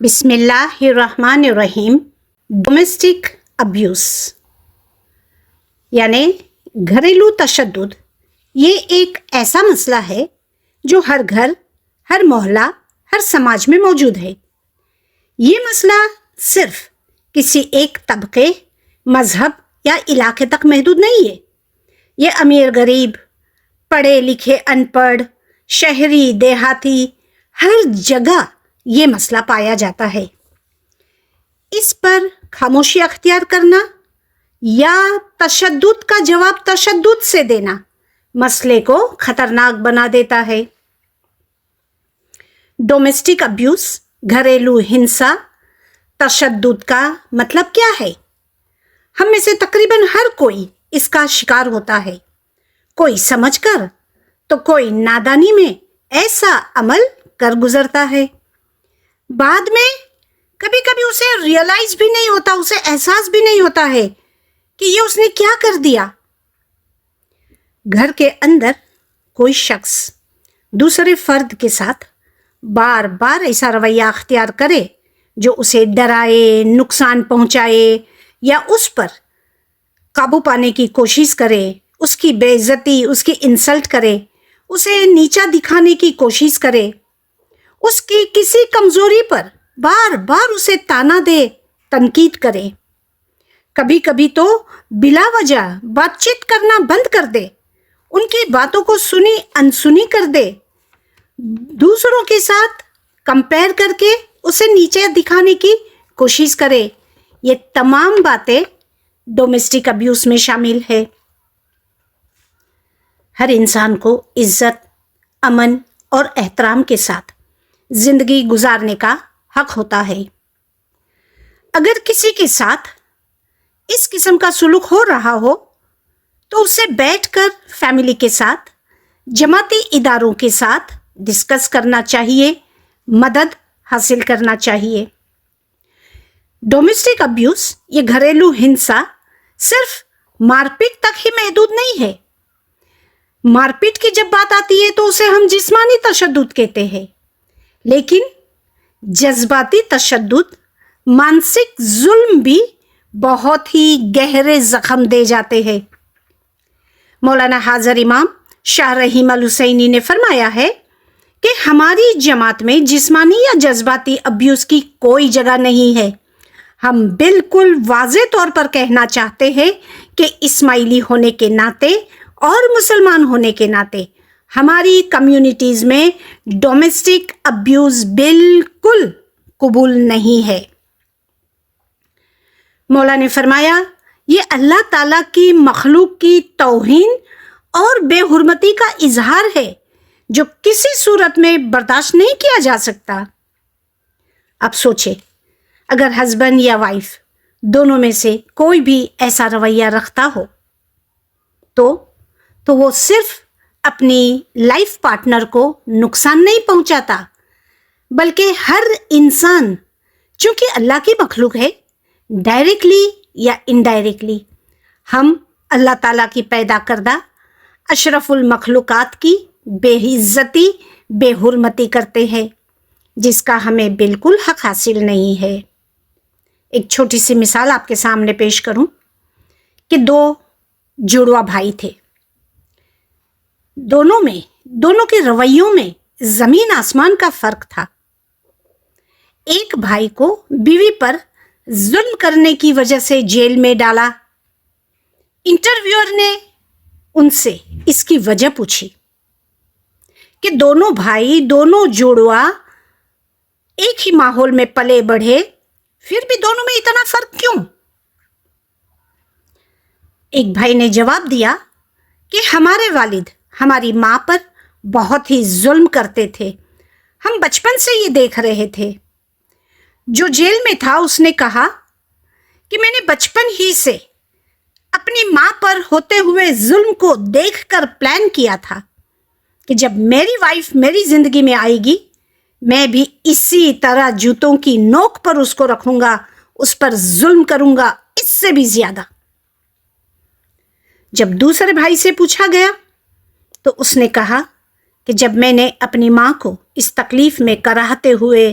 بسم اللہ الرحمن الرحیم۔ ڈومیسٹک ابیوز یعنی گھریلو تشدد یہ ایک ایسا مسئلہ ہے جو ہر گھر، ہر محلہ، ہر سماج میں موجود ہے۔ یہ مسئلہ صرف کسی ایک طبقے، مذہب یا علاقے تک محدود نہیں ہے۔ یہ امیر غریب، پڑھے لکھے ان پڑھ، شہری دیہاتی، ہر جگہ یہ مسئلہ پایا جاتا ہے۔ اس پر خاموشی اختیار کرنا یا تشدد کا جواب تشدد سے دینا مسئلے کو خطرناک بنا دیتا ہے۔ ڈومیسٹک ابیوز، گھریلو ہنسا، تشدد کا مطلب کیا ہے؟ ہم میں سے تقریباً ہر کوئی اس کا شکار ہوتا ہے، کوئی سمجھ کر تو کوئی نادانی میں ایسا عمل کر گزرتا ہے۔ بعد میں کبھی کبھی اسے ریئلائز بھی نہیں ہوتا، اسے احساس بھی نہیں ہوتا ہے کہ یہ اس نے کیا کر دیا۔ گھر کے اندر کوئی شخص دوسرے فرد کے ساتھ بار بار ایسا رویہ اختیار کرے جو اسے ڈرائے، نقصان پہنچائے یا اس پر قابو پانے کی کوشش کرے، اس کی بے عزتی، اس کی انسلٹ کرے، اسے نیچا دکھانے کی کوشش کرے، اس کی کسی کمزوری پر بار بار اسے تانا دے، تنقید کرے، کبھی کبھی تو بلا وجہ بات چیت کرنا بند کر دے، ان کی باتوں کو سنی انسنی کر دے، دوسروں کے ساتھ کمپیئر کر کے اسے نیچے دکھانے کی کوشش کرے۔ یہ تمام باتیں ڈومیسٹک ابیوز میں شامل ہے۔ ہر انسان کو عزت، امن اور احترام کے ساتھ زندگی گزارنے کا حق ہوتا ہے۔ اگر کسی کے ساتھ اس قسم کا سلوک ہو رہا ہو تو اسے بیٹھ کر فیملی کے ساتھ، جماعتی اداروں کے ساتھ ڈسکس کرنا چاہیے، مدد حاصل کرنا چاہیے۔ ڈومیسٹک ابیوز یہ گھریلو ہنسا صرف مار پیٹ تک ہی محدود نہیں ہے۔ مار پیٹ کی جب بات آتی ہے تو اسے ہم جسمانی تشدد کہتے ہیں، لیکن جذباتی تشدد، مانسک ظلم بھی بہت ہی گہرے زخم دے جاتے ہیں۔ مولانا حاضر امام شاہ رحیم الحسینی نے فرمایا ہے کہ ہماری جماعت میں جسمانی یا جذباتی ابیوز کی کوئی جگہ نہیں ہے۔ ہم بالکل واضح طور پر کہنا چاہتے ہیں کہ اسماعیلی ہونے کے ناطے اور مسلمان ہونے کے ناطے ہماری کمیونٹیز میں ڈومیسٹک ابیوز بالکل قبول نہیں ہے۔ مولا نے فرمایا، یہ اللہ تعالیٰ کی مخلوق کی توہین اور بے حرمتی کا اظہار ہے جو کسی صورت میں برداشت نہیں کیا جا سکتا۔ اب سوچے، اگر ہسبینڈ یا وائف دونوں میں سے کوئی بھی ایسا رویہ رکھتا ہو تو وہ صرف اپنی لائف پارٹنر کو نقصان نہیں پہنچاتا، بلکہ ہر انسان چونکہ اللہ کی مخلوق ہے، ڈائریکٹلی یا انڈائریکٹلی ہم اللہ تعالیٰ کی پیدا کردہ اشرف المخلوقات کی بے عزتی، بے حرمتی کرتے ہیں، جس کا ہمیں بالکل حق حاصل نہیں ہے۔ ایک چھوٹی سی مثال آپ کے سامنے پیش کروں کہ دو جڑواں بھائی تھے، دونوں کے رویوں میں زمین آسمان کا فرق تھا۔ ایک بھائی کو بیوی پر ظلم کرنے کی وجہ سے جیل میں ڈالا۔ انٹرویور نے ان سے اس کی وجہ پوچھی کہ دونوں بھائی، دونوں جڑواں ایک ہی ماحول میں پلے بڑھے، پھر بھی دونوں میں اتنا فرق کیوں؟ ایک بھائی نے جواب دیا کہ ہمارے والد ہماری ماں پر بہت ہی ظلم کرتے تھے، ہم بچپن سے یہ دیکھ رہے تھے۔ جو جیل میں تھا اس نے کہا کہ میں نے بچپن ہی سے اپنی ماں پر ہوتے ہوئے ظلم کو دیکھ کر پلان کیا تھا کہ جب میری وائف میری زندگی میں آئے گی، میں بھی اسی طرح جوتوں کی نوک پر اس کو رکھوں گا، اس پر ظلم کروں گا، اس سے بھی زیادہ۔ جب دوسرے بھائی سے پوچھا گیا تو اس نے کہا کہ جب میں نے اپنی ماں کو اس تکلیف میں کراہتے ہوئے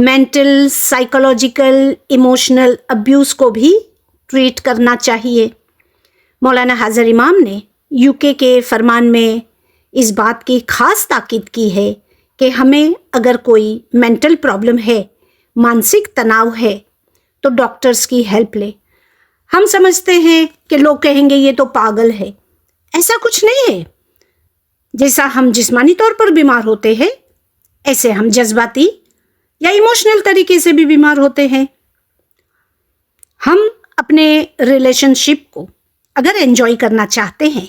مینٹل، سائیکولوجیکل، ایموشنل ابیوز کو بھی ٹریٹ کرنا چاہیے۔ مولانا حاضر امام نے UK کے فرمان میں اس بات کی خاص تاکید کی ہے کہ ہمیں اگر کوئی مینٹل پرابلم ہے، مانسک تناؤ ہے، تو ڈاکٹرز کی ہیلپ لے۔ ہم سمجھتے ہیں کہ لوگ کہیں گے یہ تو پاگل ہے۔ ایسا کچھ نہیں ہے۔ جیسا ہم جسمانی طور پر بیمار ہوتے ہیں، ایسے ہم جذباتی یا ایموشنل طریقے سے بھی بیمار ہوتے ہیں۔ ہم اپنے ریلیشن شپ کو اگر انجوائے کرنا چاہتے ہیں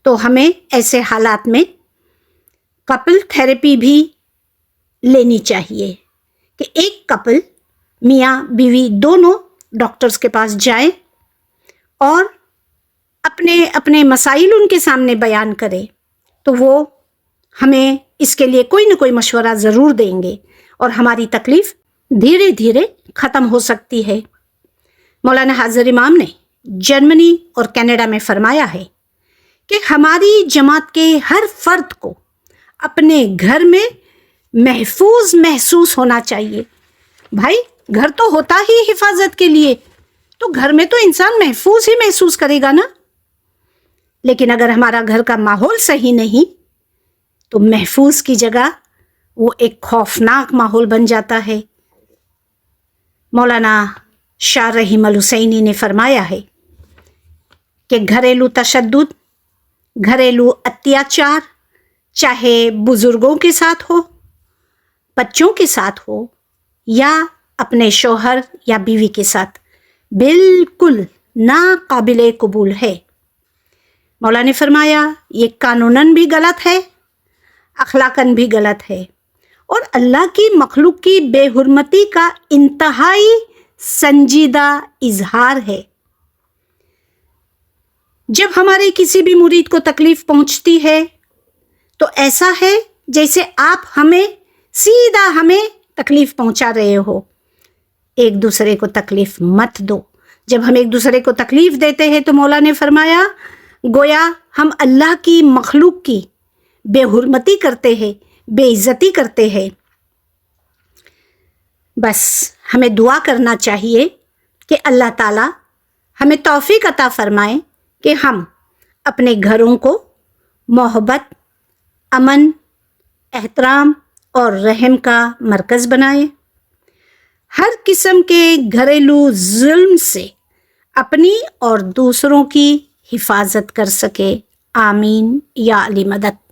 تو ہمیں ایسے حالات میں کپل تھیراپی بھی لینی چاہیے کہ ایک کپل، میاں بیوی دونوں، ڈاکٹرز کے پاس جائیں اور اپنے اپنے مسائل ان کے سامنے بیان کرے تو وہ ہمیں اس کے لیے کوئی نہ کوئی مشورہ ضرور دیں گے اور ہماری تکلیف دھیرے دھیرے ختم ہو سکتی ہے۔ مولانا حاضر امام نے جرمنی اور کینیڈا میں فرمایا ہے کہ ہماری جماعت کے ہر فرد کو اپنے گھر میں محفوظ محسوس ہونا چاہیے۔ بھائی، گھر تو ہوتا ہی حفاظت کے لیے، تو گھر میں تو انسان محفوظ ہی محسوس کرے گا نا۔ لیکن اگر ہمارا گھر کا ماحول صحیح نہیں تو محفوظ کی جگہ وہ ایک خوفناک ماحول بن جاتا ہے۔ مولانا شاہ رحیم الحسینی نے فرمایا ہے کہ گھریلو تشدد، گھریلو اتیاچار، چاہے بزرگوں کے ساتھ ہو، بچوں کے ساتھ ہو یا اپنے شوہر یا بیوی کے ساتھ، بالکل ناقابل قبول ہے۔ مولا نے فرمایا یہ قانوناً بھی غلط ہے، اخلاقاً بھی غلط ہے، اور اللہ کی مخلوق کی بے حرمتی کا انتہائی سنجیدہ اظہار ہے۔ جب ہمارے کسی بھی مرید کو تکلیف پہنچتی ہے تو ایسا ہے جیسے آپ سیدھا ہمیں تکلیف پہنچا رہے ہو۔ ایک دوسرے کو تکلیف مت دو۔ جب ہم ایک دوسرے کو تکلیف دیتے ہیں تو مولا نے فرمایا گویا ہم اللہ کی مخلوق کی بے حرمتی کرتے ہیں، بے عزتی کرتے ہیں۔ بس ہمیں دعا کرنا چاہیے کہ اللہ تعالی ہمیں توفیق عطا فرمائے کہ ہم اپنے گھروں کو محبت، امن، احترام اور رحم کا مرکز بنائیں۔ ہر قسم کے گھریلو ظلم سے اپنی اور دوسروں کی حفاظت کر سکے۔ آمین یا علی مدد۔